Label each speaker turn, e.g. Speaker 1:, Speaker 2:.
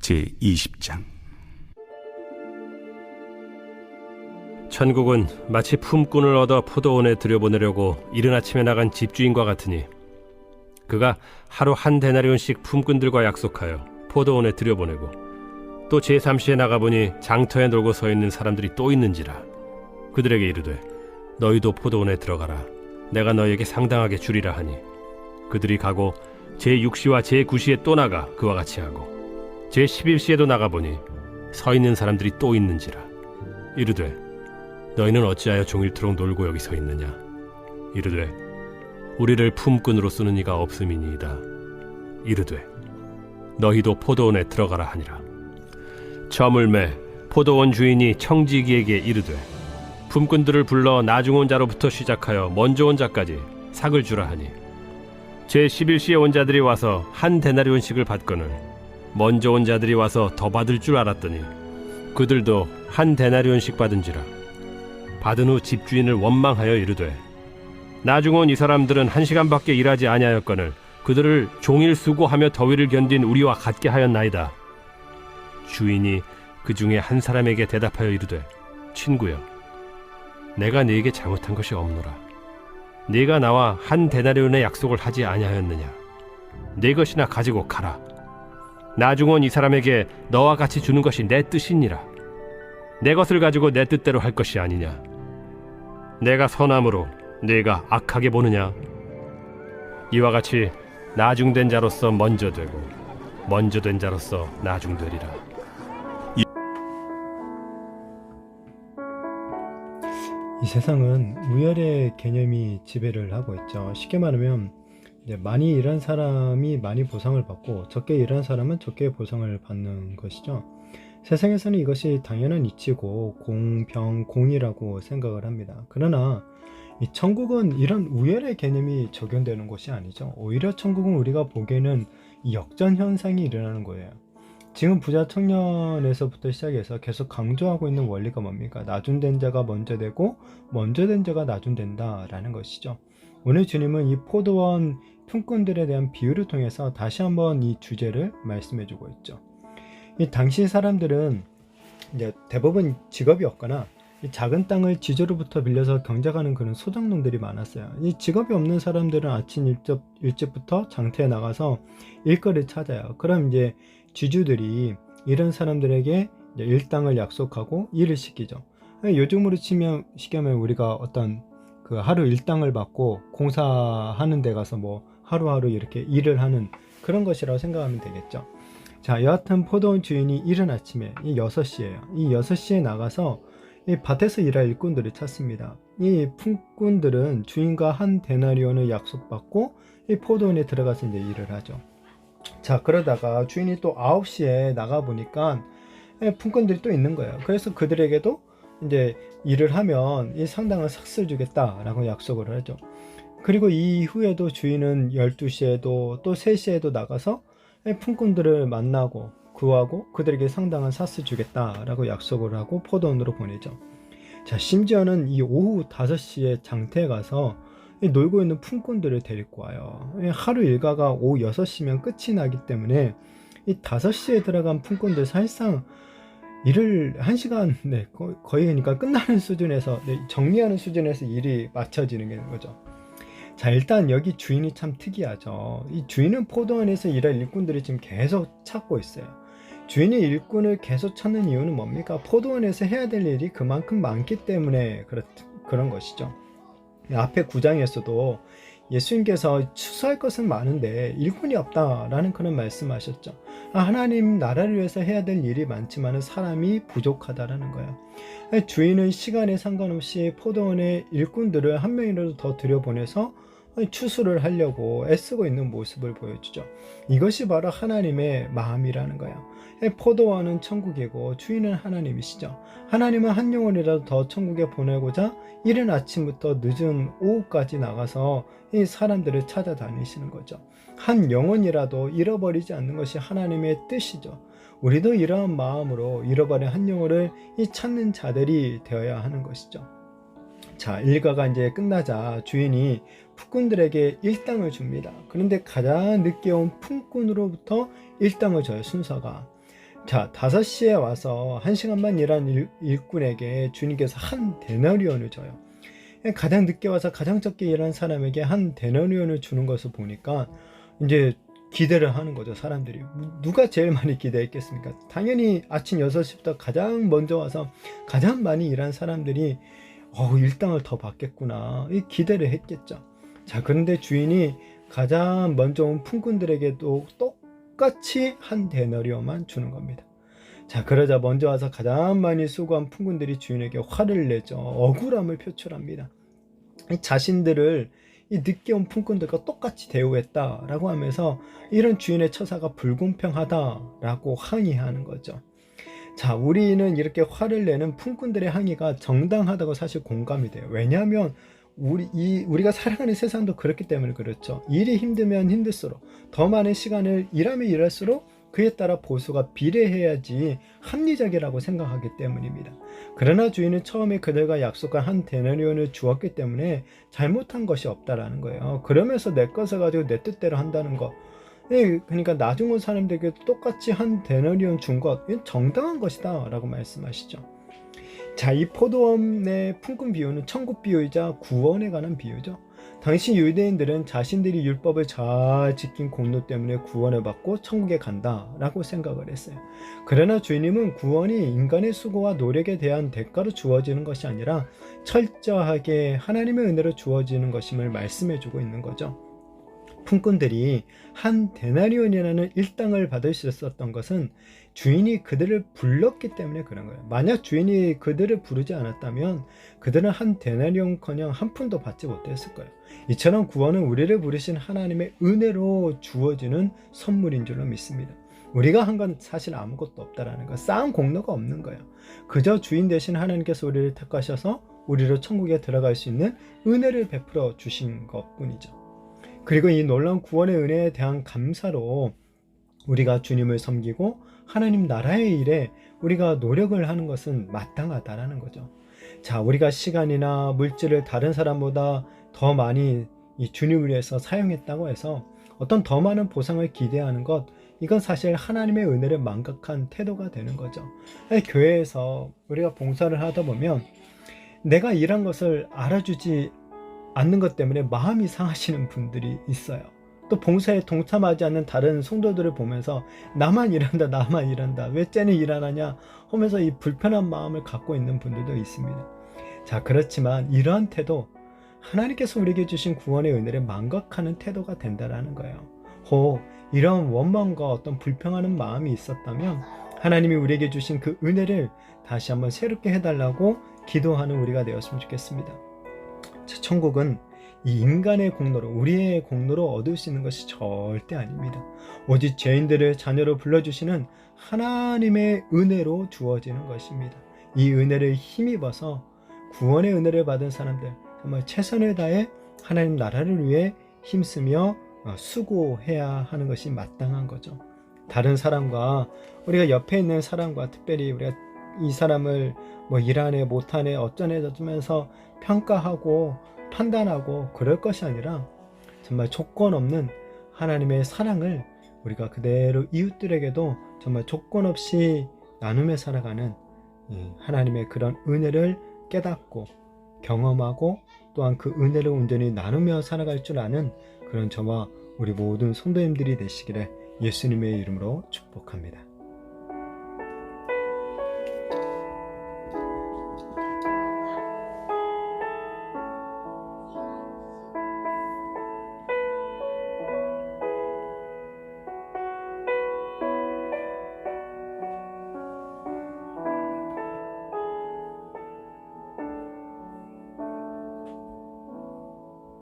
Speaker 1: 제20장.
Speaker 2: 천국은 마치 품꾼을 얻어 포도원에 들여보내려고 이른 아침에 나간 집주인과 같으니 그가 하루 한 데나리온씩 품꾼들과 약속하여 포도원에 들여보내고 또 제3시에 나가보니 장터에 놀고 서 있는 사람들이 또 있는지라 그들에게 이르되 너희도 포도원에 들어가라 내가 너희에게 상당하게 주리라 하니 그들이 가고 제6시와 제9시에 또 나가 그와 같이 하고 제11시에도 나가보니 서 있는 사람들이 또 있는지라 이르되 너희는 어찌하여 종일토록 놀고 여기 서 있느냐 이르되 우리를 품꾼으로 쓰는 이가 없음이니이다 이르되 너희도 포도원에 들어가라 하니라. 저물매 포도원 주인이 청지기에게 이르되 품꾼들을 불러 나중 온 자로부터 시작하여 먼저 온 자까지 삭을 주라 하니 제11시에 온 자들이 와서 한 데나리온씩을 받거늘 먼저 온 자들이 와서 더 받을 줄 알았더니 그들도 한 데나리온씩 받은지라. 받은 후 집주인을 원망하여 이르되 나중 온 이 사람들은 1시간밖에 일하지 아니하였거늘 그들을 종일 수고하며 더위를 견딘 우리와 같게 하였나이다. 주인이 그 중에 한 사람에게 대답하여 이르되 친구여 내가 네게 잘못한 것이 없노라. 네가 나와 한 데나리온의 약속을 하지 아니하였느냐. 네 것이나 가지고 가라. 나중 온 이 사람에게 너와 같이 주는 것이 내 뜻이니라. 내 것을 가지고 내 뜻대로 할 것이 아니냐. 내가 선함으로 네가 악하게 보느냐. 이와 같이 나중된 자로서 먼저 되고 먼저 된 자로서 나중되리라.
Speaker 3: 이 세상은 우열의 개념이 지배를 하고 있죠. 쉽게 말하면 이제 많이 일한 사람이 많이 보상을 받고 적게 일한 사람은 적게 보상을 받는 것이죠. 세상에서는 이것이 당연한 이치고 공평공이라고 생각을 합니다. 그러나 이 천국은 이런 우열의 개념이 적용되는 것이 아니죠. 오히려 천국은 우리가 보기에는 역전 현상이 일어나는 거예요. 지금 부자 청년에서부터 시작해서 계속 강조하고 있는 원리가 뭡니까? 나중된 자가 먼저 되고 먼저 된 자가 나중된다 라는 것이죠. 오늘 주님은 이 포도원 품꾼들에 대한 비유를 통해서 다시 한번 이 주제를 말씀해 주고 있죠. 이 당시 사람들은 이제 대부분 직업이 없거나 이 작은 땅을 지주로부터 빌려서 경작하는 그런 소작농들이 많았어요. 이 직업이 없는 사람들은 아침 일찍부터 장터에 나가서 일거리를 찾아요. 그럼 이제 지주들이 이런 사람들에게 이제 일당을 약속하고 일을 시키죠. 요즘으로 치면 우리가 어떤 그 하루 일당을 받고 공사하는 데 가서 뭐 하루하루 이렇게 일을 하는 그런 것이라고 생각하면 되겠죠. 자, 여하튼 포도원 주인이 이른 아침에 이 6시에요. 이 6시에 나가서 이 밭에서 일할 일꾼들을 찾습니다. 이 품꾼들은 주인과 한 데나리온을 약속받고 이 포도원에 들어가서 이제 일을 하죠. 자, 그러다가 주인이 또 9시에 나가보니까 품꾼들이 또 있는 거예요. 그래서 그들에게도 이제 일을 하면 이 상당한 삭스를 주겠다라고 약속을 하죠. 그리고 이후에도 주인은 12시에도 또 3시에도 나가서 품꾼들을 만나고 구하고 그들에게 상당한 삭스 주겠다라고 약속을 하고 포도원으로 보내죠. 자, 심지어는 이 오후 5시에 장터에 가서 놀고 있는 품꾼들을 데리고 와요. 하루 일과가 오후 6시면 끝이 나기 때문에 이 5시에 들어간 품꾼들 사실상 일을 1시간 거의 그러니까 끝나는 수준에서 정리하는 수준에서 일이 맞춰지는 거죠. 자, 일단 여기 주인이 참 특이하죠. 이 주인은 포도원에서 일할 일꾼들이 지금 계속 찾고 있어요. 주인이 일꾼을 계속 찾는 이유는 뭡니까? 포도원에서 해야 될 일이 그만큼 많기 때문에 그런 것이죠. 앞에 9장에서도 예수님께서 추수할 것은 많은데 일꾼이 없다라는 그런 말씀하셨죠. 하나님 나라를 위해서 해야 될 일이 많지만 사람이 부족하다라는 거예요. 주인은 시간에 상관없이 포도원의 일꾼들을 한 명이라도 더 들여보내서 추수를 하려고 애쓰고 있는 모습을 보여주죠. 이것이 바로 하나님의 마음이라는 거예요. 포도원은 천국이고 주인은 하나님이시죠. 하나님은 한 영혼이라도 더 천국에 보내고자 이른 아침부터 늦은 오후까지 나가서 이 사람들을 찾아다니시는 거죠. 한 영혼이라도 잃어버리지 않는 것이 하나님의 뜻이죠. 우리도 이러한 마음으로 잃어버린 한 영혼을 이 찾는 자들이 되어야 하는 것이죠. 자, 일과가 이제 끝나자 주인이 품꾼들에게 일당을 줍니다. 그런데 가장 늦게 온 품꾼으로부터 일당을 줘요, 순서가. 자, 5시에 와서 1시간만 일한 일꾼에게 주님께서 한 데나리온을 줘요. 가장 늦게 와서 가장 적게 일한 사람에게 한 데나리온을 주는 것을 보니까 이제 기대를 하는 거죠. 사람들이 누가 제일 많이 기대했겠습니까? 당연히 아침 6시부터 가장 먼저 와서 가장 많이 일한 사람들이 일당을 더 받겠구나 이 기대를 했겠죠. 자, 그런데 주인이 가장 먼저 온 품꾼들에게도 똑같이 한 데나리온만 주는 겁니다. 자, 그러자 먼저 와서 가장 많이 수고한 품꾼들이 주인에게 화를 내죠. 억울함을 표출합니다. 자신들을 이 늦게 온 품꾼들과 똑같이 대우했다라고 하면서 이런 주인의 처사가 불공평하다라고 항의하는 거죠. 자, 우리는 이렇게 화를 내는 품꾼들의 항의가 정당하다고 사실 공감이 돼요. 왜냐하면 우리가 살아가는 세상도 그렇기 때문에 그렇죠. 일이 힘들면 힘들수록 더 많은 시간을 일하면 일할수록 그에 따라 보수가 비례해야지 합리적이라고 생각하기 때문입니다. 그러나 주인은 처음에 그들과 약속한 한 데나리온을 주었기 때문에 잘못한 것이 없다라는 거예요. 그러면서 내 것을 가지고 내 뜻대로 한다는 것, 그러니까 나중 온 사람들에게 똑같이 한 데나리온 준 것, 이건 정당한 것이다 라고 말씀하시죠. 자, 이 포도원의 품꾼 비유는 천국 비유이자 구원에 관한 비유죠. 당시 유대인들은 자신들이 율법을 잘 지킨 공로 때문에 구원을 받고 천국에 간다라고 생각을 했어요. 그러나 주님은 구원이 인간의 수고와 노력에 대한 대가로 주어지는 것이 아니라 철저하게 하나님의 은혜로 주어지는 것임을 말씀해주고 있는 거죠. 품꾼들이 한 데나리온이라는 일당을 받을 수 있었던 것은 주인이 그들을 불렀기 때문에 그런 거예요. 만약 주인이 그들을 부르지 않았다면 그들은 한 데나리온커녕 한 푼도 받지 못했을 거예요. 이처럼 구원은 우리를 부르신 하나님의 은혜로 주어지는 선물인 줄로 믿습니다. 우리가 한 건 사실 아무것도 없다라는 거, 쌓은 공로가 없는 거예요. 그저 주인 대신 하나님께서 우리를 택하셔서 우리로 천국에 들어갈 수 있는 은혜를 베풀어 주신 것뿐이죠. 그리고 이 놀라운 구원의 은혜에 대한 감사로 우리가 주님을 섬기고 하나님 나라의 일에 우리가 노력을 하는 것은 마땅하다라는 거죠. 자, 우리가 시간이나 물질을 다른 사람보다 더 많이 이 주님을 위해서 사용했다고 해서 어떤 더 많은 보상을 기대하는 것, 이건 사실 하나님의 은혜를 망각한 태도가 되는 거죠. 교회에서 우리가 봉사를 하다 보면 내가 일한 것을 알아주지 않는 것 때문에 마음이 상하시는 분들이 있어요. 또 봉사에 동참하지 않는 다른 성도들을 보면서 나만 일한다 왜 쟤는 일 안 하냐 하면서 이 불편한 마음을 갖고 있는 분들도 있습니다. 자, 그렇지만 이러한 태도, 하나님께서 우리에게 주신 구원의 은혜를 망각하는 태도가 된다라는 거예요. 혹 이런 원망과 어떤 불평하는 마음이 있었다면 하나님이 우리에게 주신 그 은혜를 다시 한번 새롭게 해달라고 기도하는 우리가 되었으면 좋겠습니다. 천국은 이 인간의 공로로, 우리의 공로로 얻을 수 있는 것이 절대 아닙니다. 오직 죄인들을 자녀로 불러주시는 하나님의 은혜로 주어지는 것입니다. 이 은혜를 힘입어서 구원의 은혜를 받은 사람들, 정말 최선을 다해 하나님 나라를 위해 힘쓰며 수고해야 하는 것이 마땅한 거죠. 다른 사람과, 우리가 옆에 있는 사람과, 특별히 우리가 이 사람을 일하네 못하네 어쩌네 저쩌면서 평가하고 판단하고 그럴 것이 아니라 정말 조건 없는 하나님의 사랑을 우리가 그대로 이웃들에게도 정말 조건 없이 나누며 살아가는 하나님의 그런 은혜를 깨닫고 경험하고 또한 그 은혜를 온전히 나누며 살아갈 줄 아는 그런 저와 우리 모든 성도님들이 되시기를 예수님의 이름으로 축복합니다.